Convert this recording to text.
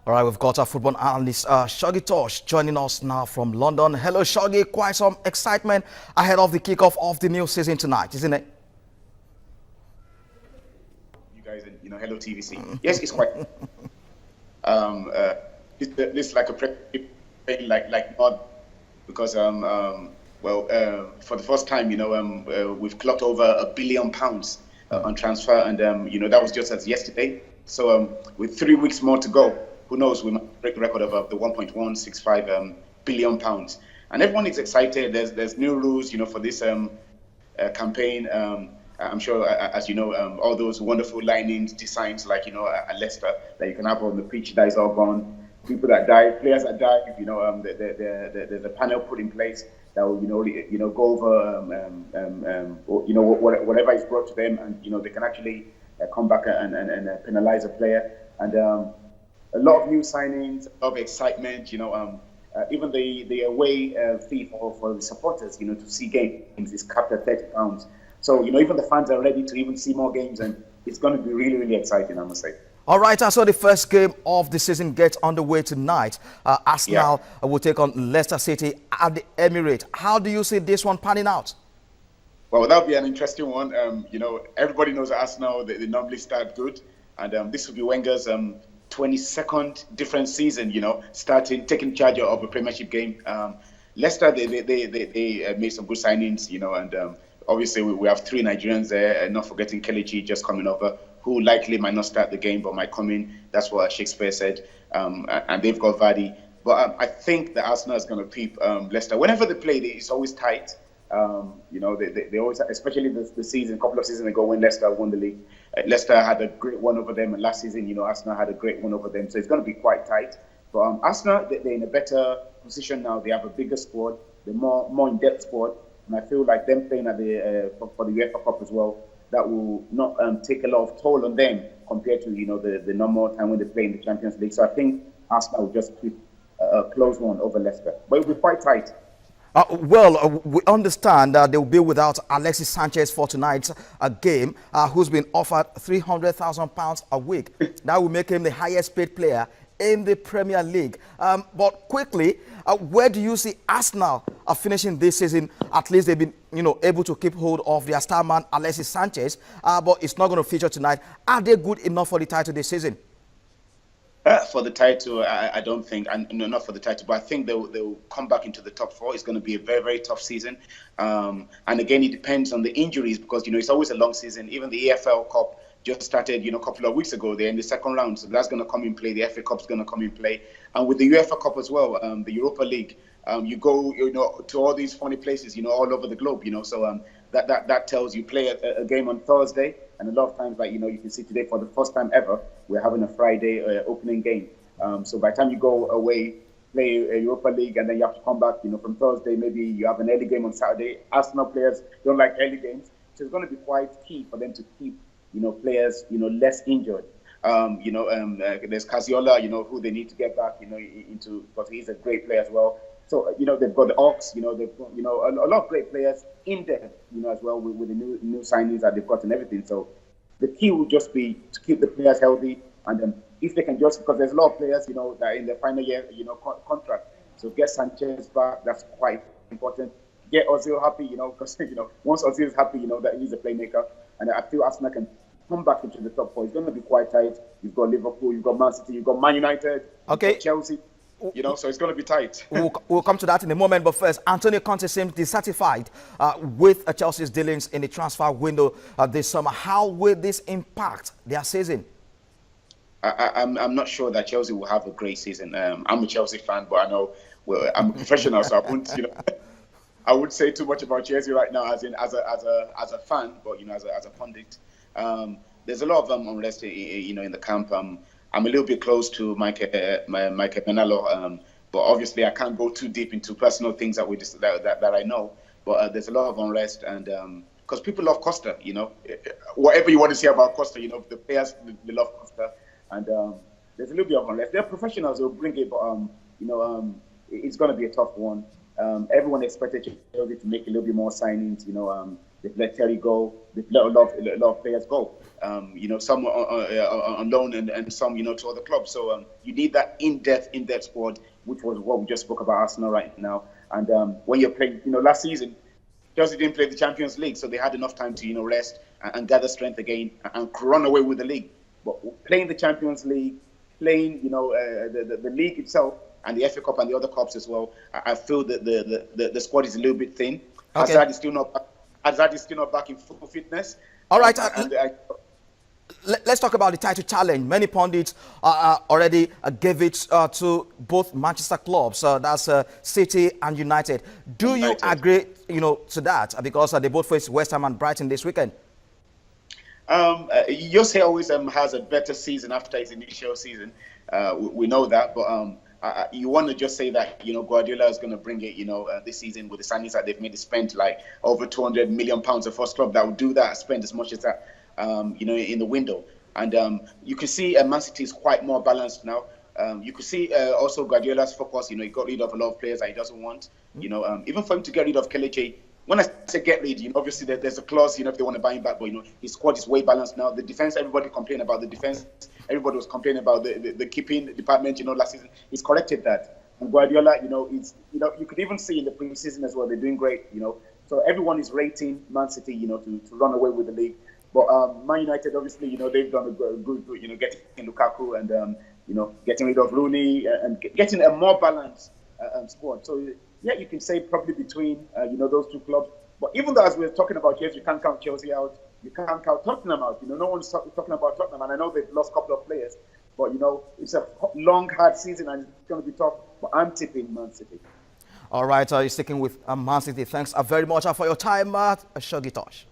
All right, we've got our football analyst, Shoggy Tosh, joining us now from London. Hello, Shoggy. Quite some excitement ahead of the kickoff of the new season tonight, isn't it? You guys, and hello TVC. Yes, it's quite. It's like a like not because for the first time, we've clocked over £1 billion on transfer, and that was just as yesterday. So with 3 weeks more to go, who knows? We might break the record of the 1.165 billion pounds, and everyone is excited. There's new rules, for this campaign. I'm sure, as you know, all those wonderful linings, designs like at Leicester that you can have on the pitch, that is all gone. People that die, players that die, there's a panel put in place that will go over whatever is brought to them, and they can actually come back and penalize a player. And a lot of new signings, a lot of excitement. Even the away fee for the supporters, to see games is capped at £30. So even the fans are ready to even see more games, and it's going to be really, really exciting, I must say. All right, I saw the first game of the season gets underway tonight. Arsenal will take on Leicester City at the Emirates. How do you see this one panning out? Well, that'll be an interesting one. Everybody knows that Arsenal, they normally start good. And this will be Wenger's 22nd different season, taking charge of a Premiership game. Leicester, they made some good signings, and obviously we have 3 Nigerians there, and not forgetting Kelechi just coming over, who likely might not start the game but might come in. That's what Shakespeare said. And they've got Vardy. But I think that Arsenal is going to peep Leicester. Whenever they play, it's always tight. They always, especially the season, a couple of seasons ago when Leicester won the league. Leicester had a great one over them, and last season, Arsenal had a great one over them. So it's going to be quite tight. But Arsenal, they're in a better position now. They have a bigger squad, they're more in-depth squad, and I feel like them playing at for the UEFA Cup as well, that will not take a lot of toll on them compared to the normal time when they play in the Champions League. So I think Arsenal will just keep a close one over Leicester, but it will be quite tight. We understand that they will be without Alexis Sanchez for tonight's game, who's been offered £300,000 a week. That will make him the highest paid player in the Premier League. But quickly, where do you see Arsenal finishing this season? At least they've been able to keep hold of their star man Alexis Sanchez, but it's not going to feature tonight. Are they good enough for the title this season? For the title, I don't think, and no, not for the title, but I think they'll come back into the top 4. It's going to be a very, very tough season. And again, it depends on the injuries because, it's always a long season. Even the EFL Cup just started, a couple of weeks ago. They're in the second round, so that's going to come in play. The FA Cup's going to come in play. And with the UEFA Cup as well, the Europa League, you go, to all these funny places, all over the globe, so that tells you play a game on Thursday. And a lot of times, like, you can see today for the first time ever, we're having a Friday opening game. So by the time you go away, play a Europa League, and then you have to come back, from Thursday, maybe you have an early game on Saturday. Arsenal players don't like early games. So it's going to be quite key for them to keep, players, less injured. There's Cazorla, who they need to get back, into, because he's a great player as well. So, they've got the Ox, they've got, a lot of great players in there, as well with the new signings that they've got and everything. So the key will just be to keep the players healthy. And then if they can just, because there's a lot of players, that are in their final year, contract. So get Sanchez back, that's quite important. Get Ozil happy, because, once Ozil is happy, that he's a playmaker. And I feel Arsenal can come back into the top 4. It's going to be quite tight. You've got Liverpool, you've got Man City, you've got Man United, you've got Chelsea. So it's going to be tight. We'll come to that in a moment. But first, Antonio Conte seems dissatisfied with Chelsea's dealings in the transfer window this summer. How will this impact their season? I'm not sure that Chelsea will have a great season. I'm a Chelsea fan, but I know I'm a professional, so I wouldn't, I wouldn't say too much about Chelsea right now, as a fan, but as a pundit. There's a lot of unrest, in the camp. I'm a little bit close to Mike Menalo, but obviously I can't go too deep into personal things that I know. But there's a lot of unrest, and because people love Costa, whatever you want to say about Costa, the players they love Costa, and there's a little bit of unrest. They're professionals; they'll bring it, but it's going to be a tough one. Everyone expected Chelsea to make a little bit more signings. They've let Terry go. They've let a lot of players go. Some on loan and some, to other clubs. So you need that in-depth squad, which was what we just spoke about Arsenal right now. And when you're playing, last season, Chelsea didn't play the Champions League, so they had enough time to, rest and gather strength again and run away with the league. But playing the Champions League, playing, the league itself and the FA Cup and the other cups as well, I feel that the squad is a little bit thin. Okay. Hazard is still not back in full fitness. All right. Let's talk about the title challenge. Many pundits already gave it to both Manchester clubs. That's City and United. Do you agree, to that? Because they both face West Ham and Brighton this weekend. Jose always has a better season after his initial season. We know that, but you want to just say that Guardiola is going to bring it. This season with the signings that they've made, they spent like over 200 million pounds. The first club that would do that, spend as much as that. In the window. And you can see Man City is quite more balanced now. You could see also Guardiola's focus. He got rid of a lot of players that he doesn't want. Even for him to get rid of Kelechi, when I say get rid, obviously there's a clause, if they want to buy him back. But, his squad is way balanced now. The defense, everybody complained about the defense. Everybody was complaining about the keeping department, last season. He's corrected that. And Guardiola, you could even see in the preseason as well, they're doing great, So everyone is rating Man City, to run away with the league. But Man United, obviously, they've done a good, getting Lukaku and, getting rid of Rooney and getting a more balanced squad. So, yeah, you can say probably between, those two clubs. But even though, as we're talking about Chelsea, you can't count Chelsea out. You can't count Tottenham out. No one's talking about Tottenham. And I know they've lost a couple of players. But, it's a long, hard season and it's going to be tough. But I'm tipping Man City. All right, you're sticking with Man City. Thanks very much for your time, Shoggy Tosh.